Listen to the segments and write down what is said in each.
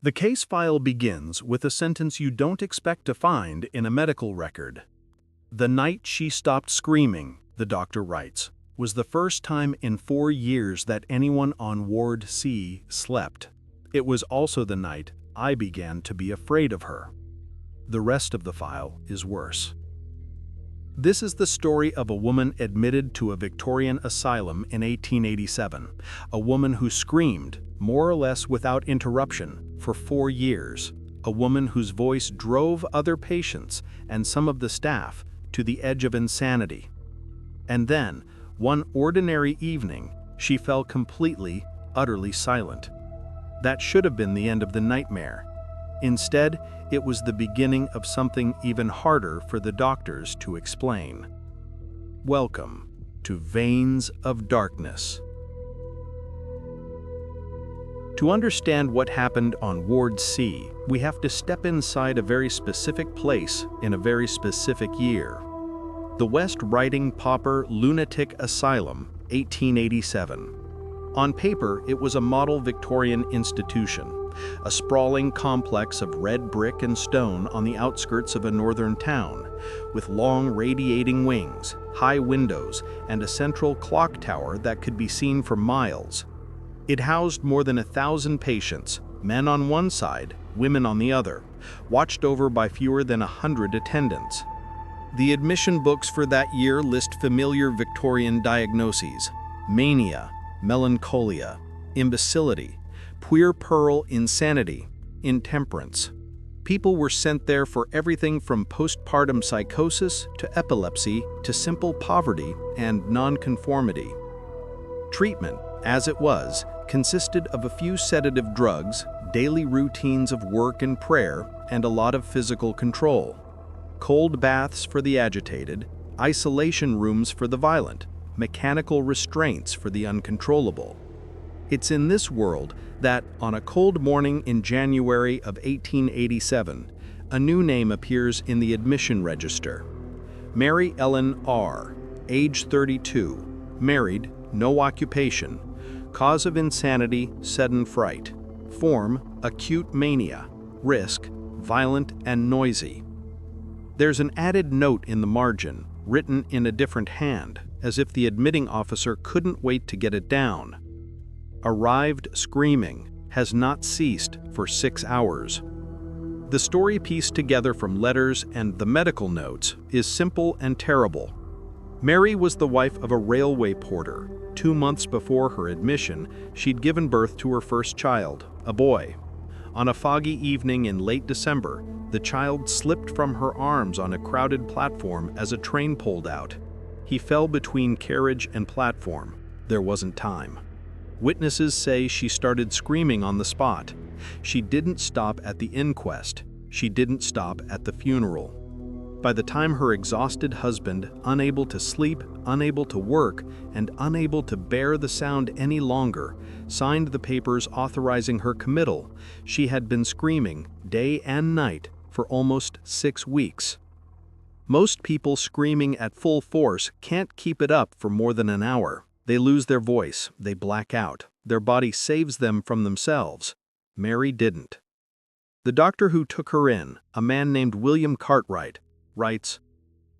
The case file begins with a sentence you don't expect to find in a medical record. "The night she stopped screaming," the doctor writes, "was the first time in 4 years that anyone on Ward C slept. It was also the night I began to be afraid of her." The rest of the file is worse. This is the story of a woman admitted to a Victorian asylum in 1887, a woman who screamed, more or less without interruption, for 4 years, a woman whose voice drove other patients and some of the staff to the edge of insanity. And then, one ordinary evening, she fell completely, utterly silent. That should have been the end of the nightmare. Instead, it was the beginning of something even harder for the doctors to explain. Welcome to Veins of Darkness. To understand what happened on Ward C, we have to step inside a very specific place in a very specific year. The West Riding Pauper Lunatic Asylum, 1887. On paper, it was a model Victorian institution, a sprawling complex of red brick and stone on the outskirts of a northern town, with long radiating wings, high windows, and a central clock tower that could be seen for miles. It housed more than 1,000 patients, men on one side, women on the other, watched over by fewer than 100 attendants. The admission books for that year list familiar Victorian diagnoses: mania, melancholia, imbecility, puerperal insanity, intemperance. People were sent there for everything from postpartum psychosis to epilepsy to simple poverty and nonconformity. Treatment, as it was, consisted of a few sedative drugs, daily routines of work and prayer, and a lot of physical control. Cold baths for the agitated, isolation rooms for the violent, mechanical restraints for the uncontrollable. It's in this world that, on a cold morning in January of 1887, a new name appears in the admission register. Mary Ellen R., age 32, married, no occupation, cause of insanity, sudden fright, form, acute mania, risk, violent and noisy. There's an added note in the margin, written in a different hand, as if the admitting officer couldn't wait to get it down. Arrived screaming, has not ceased for 6 hours. The story pieced together from letters and the medical notes is simple and terrible. Mary was the wife of a railway porter. 2 months before her admission, she'd given birth to her first child, a boy. On a foggy evening in late December, the child slipped from her arms on a crowded platform as a train pulled out. He fell between carriage and platform. There wasn't time. Witnesses say she started screaming on the spot. She didn't stop at the inquest. She didn't stop at the funeral. By the time her exhausted husband, unable to sleep, unable to work, and unable to bear the sound any longer, signed the papers authorizing her committal, she had been screaming day and night for almost 6 weeks. Most people screaming at full force can't keep it up for more than an hour. They lose their voice, they black out, their body saves them from themselves. Mary didn't. The doctor who took her in, a man named William Cartwright, writes,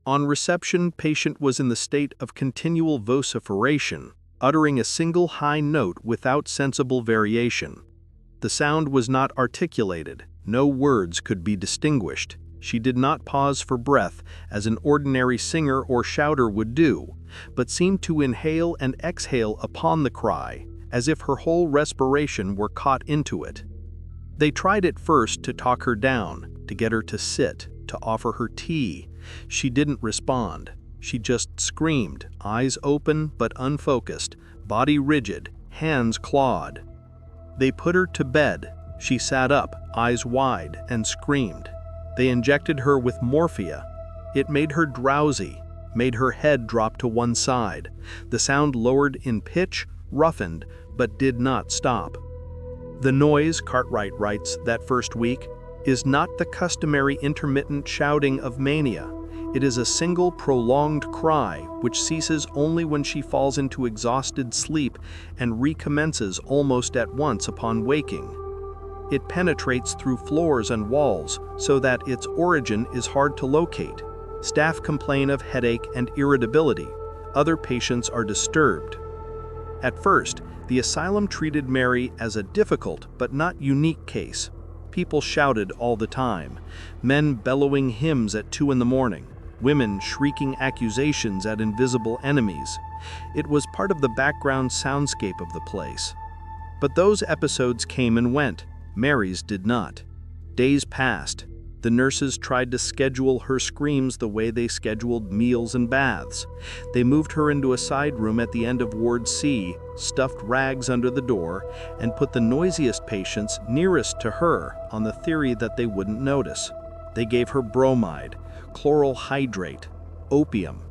"On reception, patient was in the state of continual vociferation, uttering a single high note without sensible variation. The sound was not articulated, no words could be distinguished. She did not pause for breath as an ordinary singer or shouter would do, but seemed to inhale and exhale upon the cry, as if her whole respiration were caught into it. They tried at first to talk her down, to get her to sit, to offer her tea. She didn't respond. She just screamed, eyes open but unfocused, body rigid, hands clawed. They put her to bed. She sat up, eyes wide, and screamed. They injected her with morphia. It made her drowsy, made her head drop to one side. The sound lowered in pitch, roughened, but did not stop. The noise," Cartwright writes, "that first week is not the customary intermittent shouting of mania. It is a single prolonged cry which ceases only when she falls into exhausted sleep and recommences almost at once upon waking. It penetrates through floors and walls so that its origin is hard to locate. Staff complain of headache and irritability. Other patients are disturbed. At first, the asylum treated Mary as a difficult but not unique case. People shouted all the time, men bellowing hymns at 2 in the morning, women shrieking accusations at invisible enemies. It was part of the background soundscape of the place. But those episodes came and went. Mary's did not. Days passed. The nurses tried to schedule her screams the way they scheduled meals and baths. They moved her into a side room at the end of Ward C, stuffed rags under the door, and put the noisiest patients nearest to her on the theory that they wouldn't notice. They gave her bromide, chloral hydrate, opium.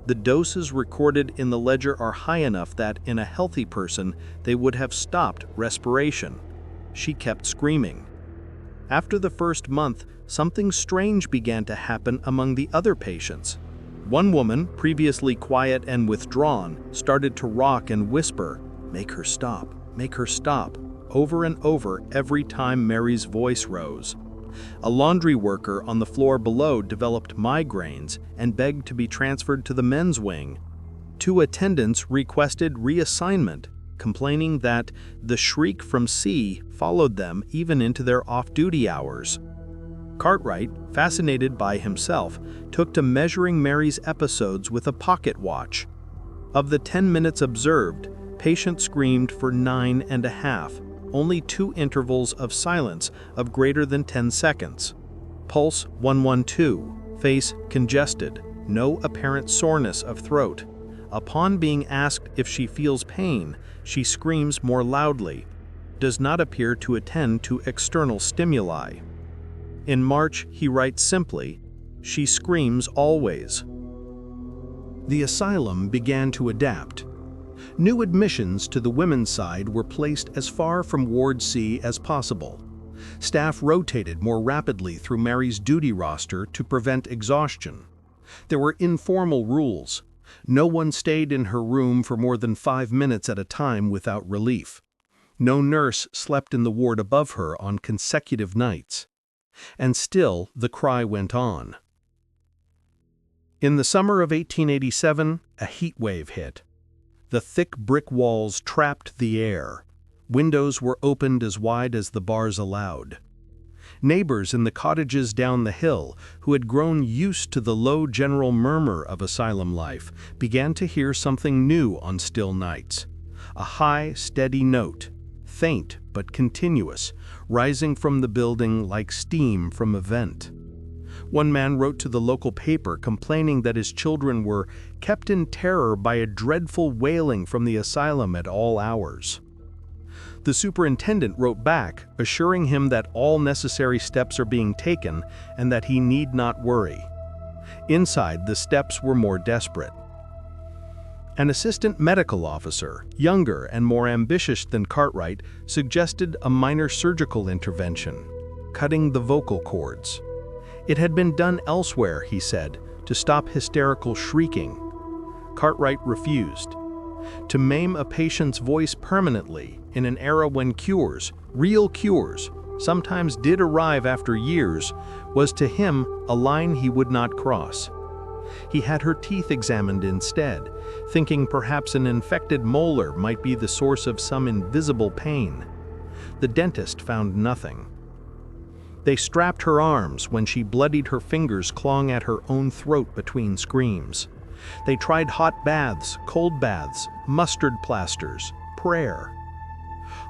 The doses recorded in the ledger are high enough that, in a healthy person, they would have stopped respiration. She kept screaming. After the first month, something strange began to happen among the other patients. One woman, previously quiet and withdrawn, started to rock and whisper, "Make her stop, make her stop," over and over every time Mary's voice rose. A laundry worker on the floor below developed migraines and begged to be transferred to the men's wing. 2 attendants requested reassignment, complaining that the shriek from C followed them even into their off-duty hours. Cartwright, fascinated by himself, took to measuring Mary's episodes with a pocket watch. Of the 10 minutes observed, patient screamed for 9.5, only 2 intervals of silence of greater than 10 seconds. Pulse 112, face congested, no apparent soreness of throat. Upon being asked if she feels pain, she screams more loudly, does not appear to attend to external stimuli. In March, he writes simply, "She screams always." The asylum began to adapt. New admissions to the women's side were placed as far from Ward C as possible. Staff rotated more rapidly through Mary's duty roster to prevent exhaustion. There were informal rules. No one stayed in her room for more than 5 minutes at a time without relief. No nurse slept in the ward above her on consecutive nights. And still the cry went on. In the summer of 1887, a heat wave hit. The thick brick walls trapped the air. Windows were opened as wide as the bars allowed. Neighbors in the cottages down the hill, who had grown used to the low general murmur of asylum life, began to hear something new on still nights. A high, steady note, faint but continuous, rising from the building like steam from a vent. One man wrote to the local paper complaining that his children were kept in terror by a dreadful wailing from the asylum at all hours. The superintendent wrote back, assuring him that all necessary steps are being taken and that he need not worry. Inside, the steps were more desperate. An assistant medical officer, younger and more ambitious than Cartwright, suggested a minor surgical intervention, cutting the vocal cords. It had been done elsewhere, he said, to stop hysterical shrieking. Cartwright refused. To maim a patient's voice permanently in an era when cures, real cures, sometimes did arrive after years, was to him a line he would not cross. He had her teeth examined instead, thinking perhaps an infected molar might be the source of some invisible pain. The dentist found nothing. They strapped her arms when she bloodied her fingers clawing at her own throat between screams. They tried hot baths, cold baths, mustard plasters, prayer.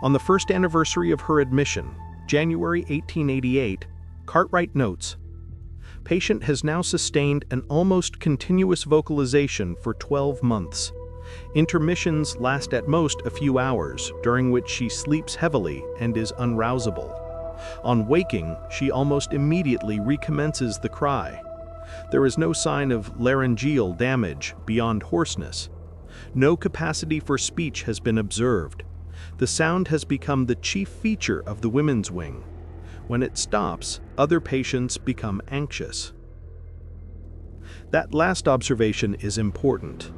On the first anniversary of her admission, January 1888, Cartwright notes, "Patient has now sustained an almost continuous vocalization for 12 months. Intermissions last at most a few hours, during which she sleeps heavily and is unrousable. On waking, she almost immediately recommences the cry. There is no sign of laryngeal damage beyond hoarseness. No capacity for speech has been observed. The sound has become the chief feature of the women's wing. When it stops, other patients become anxious." That last observation is important,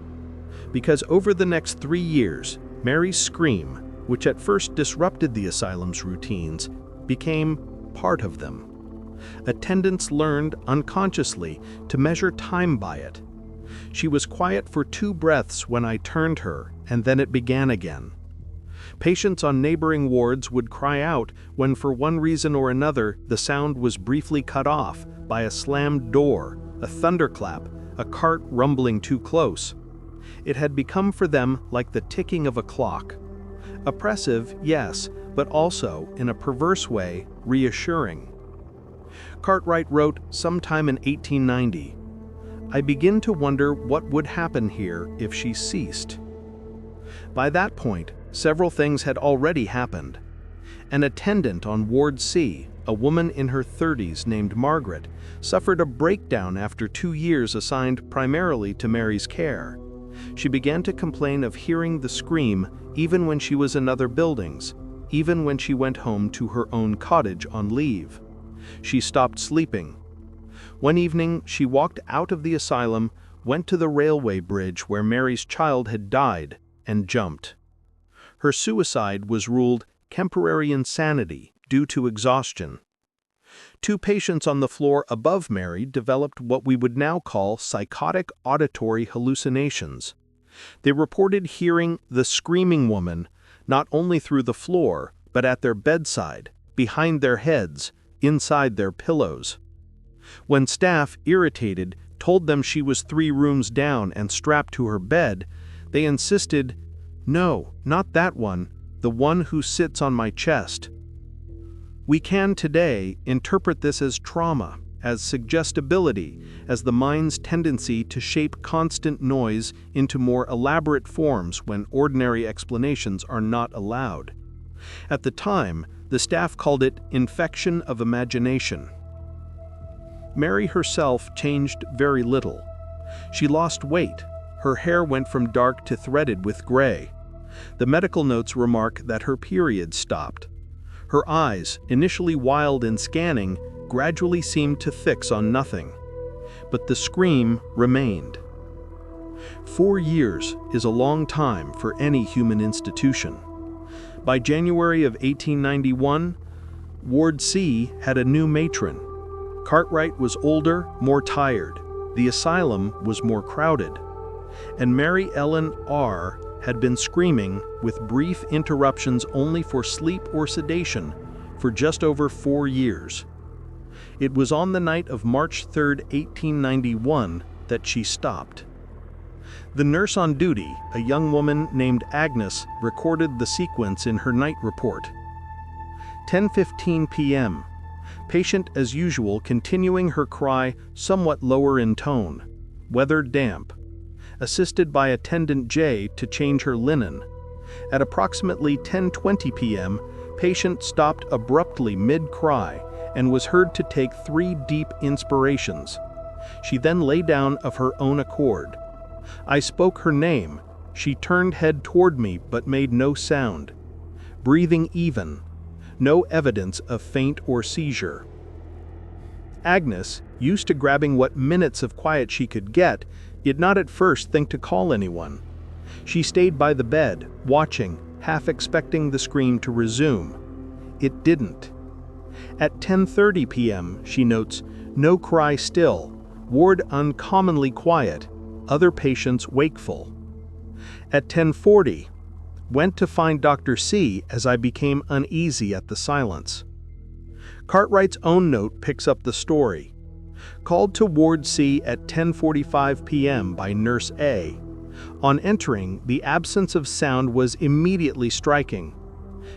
because over the next 3 years, Mary's scream, which at first disrupted the asylum's routines, became part of them. Attendants learned, unconsciously, to measure time by it. She was quiet for 2 breaths when I turned her, and then it began again. Patients on neighboring wards would cry out when, for one reason or another, the sound was briefly cut off by a slammed door, a thunderclap, a cart rumbling too close. It had become for them like the ticking of a clock. Oppressive, yes, but also, in a perverse way, reassuring. Cartwright wrote sometime in 1890, "I begin to wonder what would happen here if she ceased." By that point, several things had already happened. An attendant on Ward C, a woman in her 30s named Margaret, suffered a breakdown after 2 years assigned primarily to Mary's care. She began to complain of hearing the scream even when she was in other buildings, even when she went home to her own cottage on leave. She stopped sleeping. One evening, she walked out of the asylum, went to the railway bridge where Mary's child had died, and jumped. Her suicide was ruled temporary insanity due to exhaustion. 2 patients on the floor above Mary developed what we would now call psychotic auditory hallucinations. They reported hearing the screaming woman not only through the floor, but at their bedside, behind their heads, inside their pillows. When staff, irritated, told them she was 3 rooms down and strapped to her bed, they insisted, "No, not that one, the one who sits on my chest." We can today interpret this as trauma, as suggestibility, as the mind's tendency to shape constant noise into more elaborate forms when ordinary explanations are not allowed. At the time, the staff called it infection of imagination. Mary herself changed very little. She lost weight. Her hair went from dark to threaded with gray. The medical notes remark that her period stopped. Her eyes, initially wild and scanning, gradually seemed to fix on nothing. But the scream remained. 4 years is a long time for any human institution. By January of 1891, Ward C had a new matron. Cartwright was older, more tired. The asylum was more crowded. And Mary Ellen R. had been screaming, with brief interruptions only for sleep or sedation, for just over 4 years. It was on the night of March 3, 1891, that she stopped. The nurse on duty, a young woman named Agnes, recorded the sequence in her night report. 10:15 p.m. Patient as usual, continuing her cry somewhat lower in tone. Weather damp. Assisted by attendant J to change her linen. At approximately 10:20 p.m., patient stopped abruptly mid-cry and was heard to take 3 deep inspirations. She then lay down of her own accord. I spoke her name. She turned head toward me but made no sound. Breathing even. No evidence of faint or seizure. Agnes, used to grabbing what minutes of quiet she could get, did not at first think to call anyone. She stayed by the bed, watching, half expecting the scream to resume. It didn't. At 10:30 p.m., she notes, no cry still, ward uncommonly quiet, other patients wakeful. At 10:40, went to find Dr. C as I became uneasy at the silence. Cartwright's own note picks up the story. Called to Ward C at 10:45 p.m. by Nurse A. On entering, the absence of sound was immediately striking.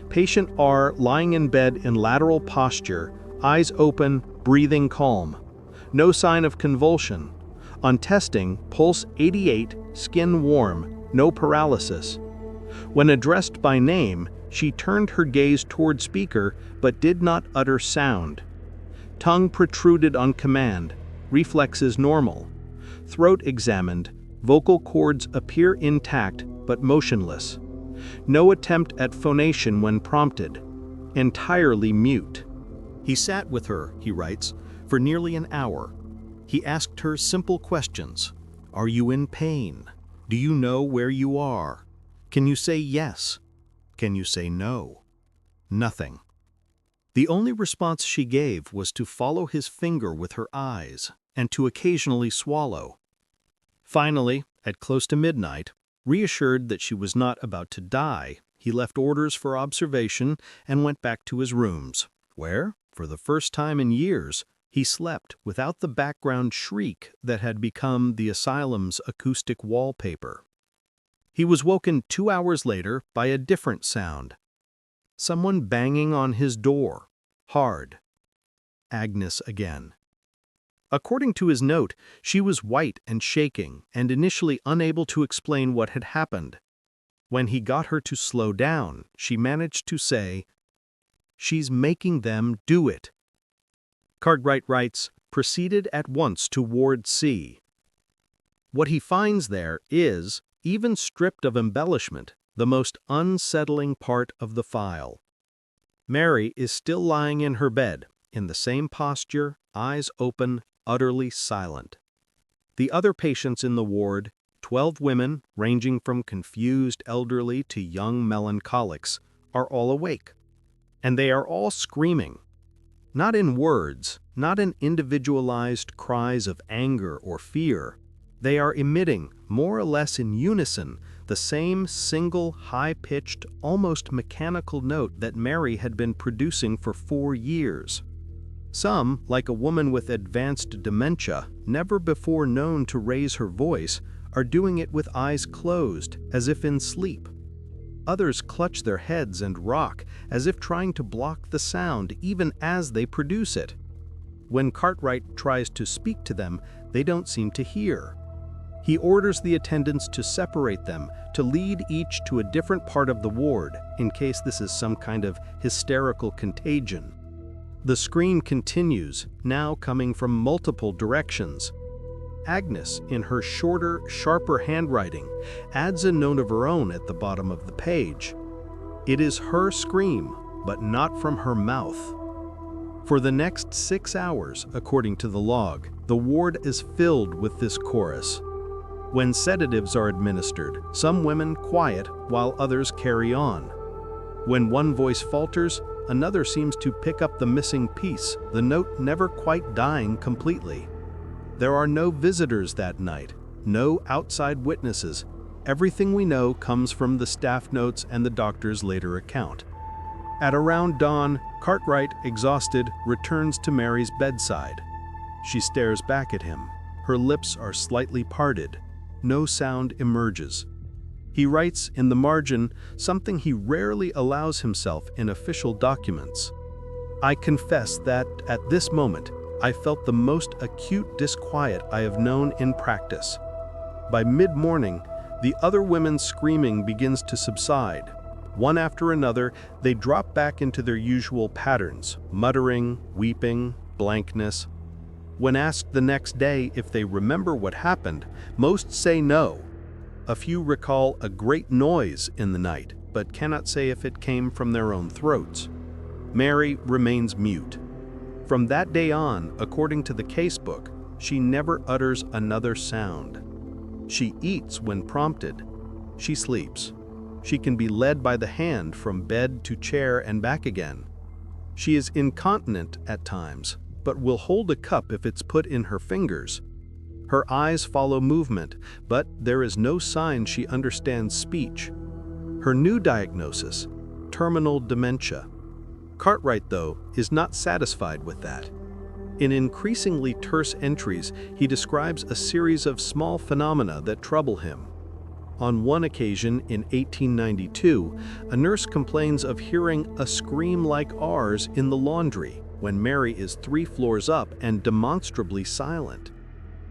Patient R lying in bed in lateral posture, eyes open, breathing calm. No sign of convulsion. On testing, pulse 88, skin warm, no paralysis. When addressed by name, she turned her gaze toward speaker but did not utter sound. Tongue protruded on command. Reflexes normal. Throat examined. Vocal cords appear intact but motionless. No attempt at phonation when prompted. Entirely mute. He sat with her, he writes, for nearly an hour. He asked her simple questions. Are you in pain? Do you know where you are? Can you say yes? Can you say no? Nothing. The only response she gave was to follow his finger with her eyes and to occasionally swallow. Finally, at close to midnight, reassured that she was not about to die, he left orders for observation and went back to his rooms, where, for the first time in years, he slept without the background shriek that had become the asylum's acoustic wallpaper. He was woken 2 hours later by a different sound. Someone banging on his door, hard. Agnes again. According to his note, she was white and shaking and initially unable to explain what had happened. When he got her to slow down, she managed to say, "She's making them do it." Cartwright writes, proceeded at once to Ward C. What he finds there is, even stripped of embellishment, the most unsettling part of the file. Mary is still lying in her bed, in the same posture, eyes open, utterly silent. The other patients in the ward, 12 women ranging from confused elderly to young melancholics, are all awake. And they are all screaming. Not in words, not in individualized cries of anger or fear. They are emitting, more or less in unison, the same single, high-pitched, almost mechanical note that Mary had been producing for 4 years. Some, like a woman with advanced dementia, never before known to raise her voice, are doing it with eyes closed, as if in sleep. Others clutch their heads and rock, as if trying to block the sound even as they produce it. When Cartwright tries to speak to them, they don't seem to hear. He orders the attendants to separate them, to lead each to a different part of the ward, in case this is some kind of hysterical contagion. The scream continues, now coming from multiple directions. Agnes, in her shorter, sharper handwriting, adds a note of her own at the bottom of the page. It is her scream, but not from her mouth. For the next 6 hours, according to the log, the ward is filled with this chorus. When sedatives are administered, some women quiet while others carry on. When one voice falters, another seems to pick up the missing piece, the note never quite dying completely. There are no visitors that night, no outside witnesses. Everything we know comes from the staff notes and the doctor's later account. At around dawn, Cartwright, exhausted, returns to Mary's bedside. She stares back at him. Her lips are slightly parted. No sound emerges. He writes in the margin something he rarely allows himself in official documents. "I confess that, at this moment, I felt the most acute disquiet I have known in practice. By mid-morning, the other women's screaming begins to subside. One after another, they drop back into their usual patterns, muttering, weeping, blankness. When asked the next day if they remember what happened, most say no. A few recall a great noise in the night, but cannot say if it came from their own throats. Mary remains mute. From that day on, according to the casebook, she never utters another sound. She eats when prompted. She sleeps. She can be led by the hand from bed to chair and back again. She is incontinent at times, but will hold a cup if it's put in her fingers. Her eyes follow movement, but there is no sign she understands speech. Her new diagnosis, terminal dementia. Cartwright, though, is not satisfied with that. In increasingly terse entries, he describes a series of small phenomena that trouble him. On one occasion, in 1892, a nurse complains of hearing a scream like ours in the laundry when Mary is 3 floors up and demonstrably silent.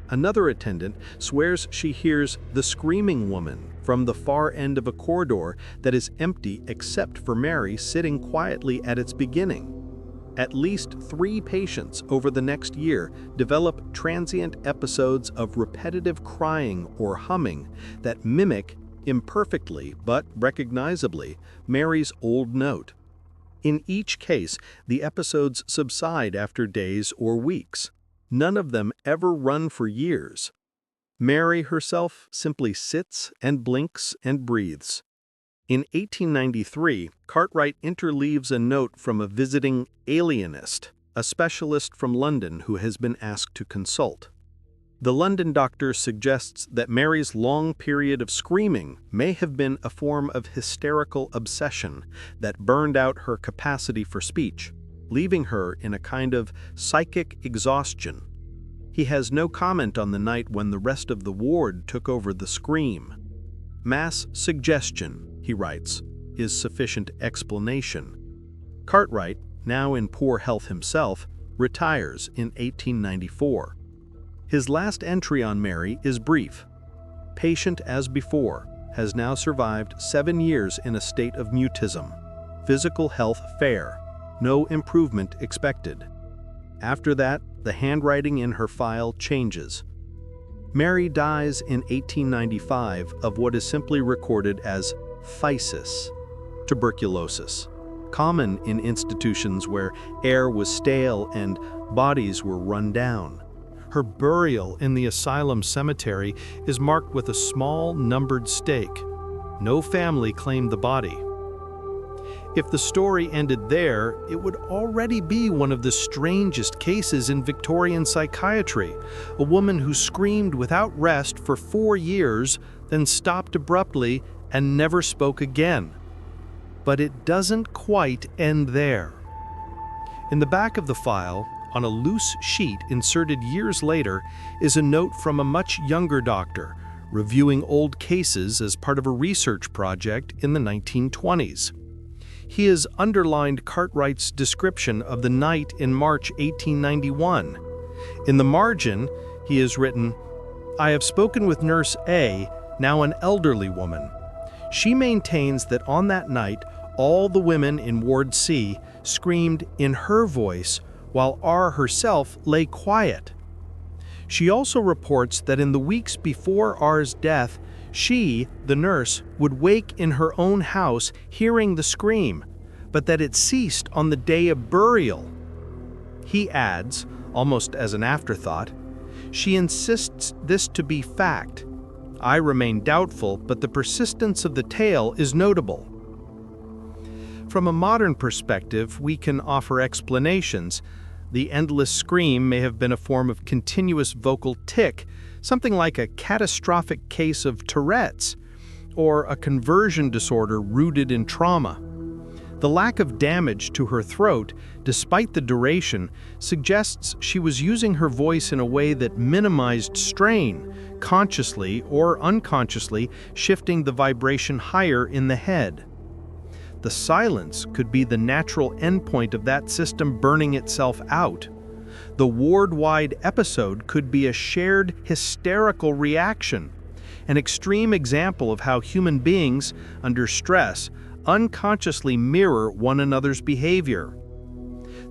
Another attendant swears she hears the screaming woman from the far end of a corridor that is empty except for Mary sitting quietly at its beginning. At least 3 patients over the next year develop transient episodes of repetitive crying or humming that mimic, imperfectly but recognizably, Mary's old note. In each case, the episodes subside after days or weeks. None of them ever run for years. Mary herself simply sits and blinks and breathes. In 1893, Cartwright interleaves a note from a visiting alienist, a specialist from London who has been asked to consult. The London doctor suggests that Mary's long period of screaming may have been a form of hysterical obsession that burned out her capacity for speech, leaving her in a kind of psychic exhaustion. He has no comment on the night when the rest of the ward took over the scream. Mass suggestion, he writes, is sufficient explanation. Cartwright, now in poor health himself, retires in 1894. His last entry on Mary is brief. Patient as before, has now survived 7 years in a state of mutism. Physical health fair. No improvement expected. After that, the handwriting in her file changes. Mary dies in 1895 of what is simply recorded as phthisis, tuberculosis, common in institutions where air was stale and bodies were run down. Her burial in the Asylum cemetery is marked with a small numbered stake. No family claimed the body. If the story ended there, it would already be one of the strangest cases in Victorian psychiatry. A woman who screamed without rest for 4 years, then stopped abruptly and never spoke again. But it doesn't quite end there. In the back of the file, on a loose sheet inserted years later, is a note from a much younger doctor, reviewing old cases as part of a research project in the 1920s. He has underlined Cartwright's description of the night in March 1891. In the margin, he has written, "I have spoken with Nurse A, now an elderly woman. She maintains that on that night, all the women in Ward C screamed in her voice, while R herself lay quiet. She also reports that in the weeks before R's death, she, the nurse, would wake in her own house hearing the scream, but that it ceased on the day of burial." He adds, almost as an afterthought, "She insists this to be fact. I remain doubtful, but the persistence of the tale is notable." From a modern perspective, we can offer explanations. The endless scream may have been a form of continuous vocal tic, something like a catastrophic case of Tourette's, or a conversion disorder rooted in trauma. The lack of damage to her throat, despite the duration, suggests she was using her voice in a way that minimized strain, consciously or unconsciously shifting the vibration higher in the head. The silence could be the natural endpoint of that system burning itself out. The ward-wide episode could be a shared hysterical reaction, an extreme example of how human beings, under stress, unconsciously mirror one another's behavior.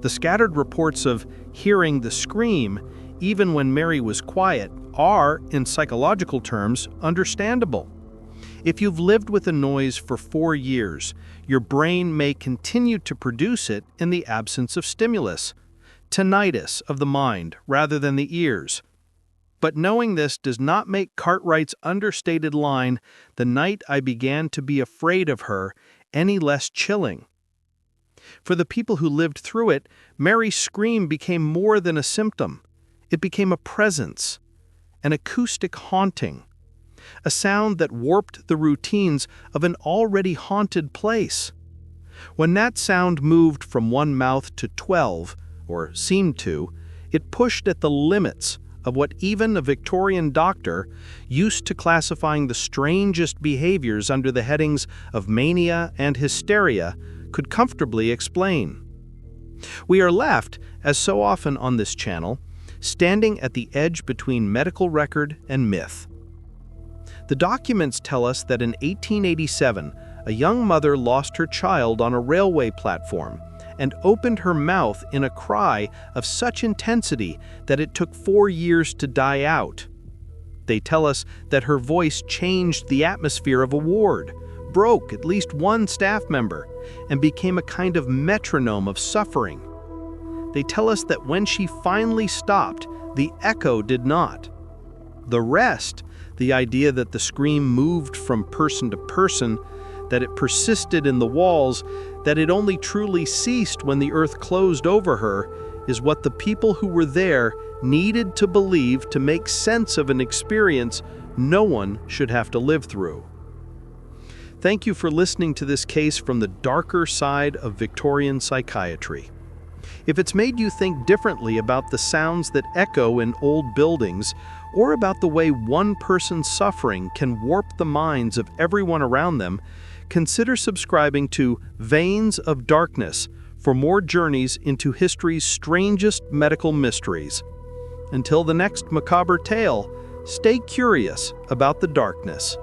The scattered reports of hearing the scream, even when Mary was quiet, are, in psychological terms, understandable. If you've lived with a noise for 4 years, your brain may continue to produce it in the absence of stimulus, tinnitus of the mind rather than the ears. But knowing this does not make Cartwright's understated line, "The night I began to be afraid of her," any less chilling. For the people who lived through it, Mary's scream became more than a symptom. It became a presence, an acoustic haunting, a sound that warped the routines of an already haunted place. When that sound moved from one mouth to 12, or seemed to, it pushed at the limits of what even a Victorian doctor, used to classifying the strangest behaviors under the headings of mania and hysteria, could comfortably explain. We are left, as so often on this channel, standing at the edge between medical record and myth. The documents tell us that in 1887, a young mother lost her child on a railway platform and opened her mouth in a cry of such intensity that it took 4 years to die out. They tell us that her voice changed the atmosphere of a ward, broke at least one staff member, and became a kind of metronome of suffering. They tell us that when she finally stopped, the echo did not. The rest, the idea that the scream moved from person to person, that it persisted in the walls, that it only truly ceased when the earth closed over her, is what the people who were there needed to believe to make sense of an experience no one should have to live through. Thank you for listening to this case from the darker side of Victorian psychiatry. If it's made you think differently about the sounds that echo in old buildings, or about the way one person's suffering can warp the minds of everyone around them, consider subscribing to Veins of Darkness for more journeys into history's strangest medical mysteries. Until the next macabre tale, stay curious about the darkness.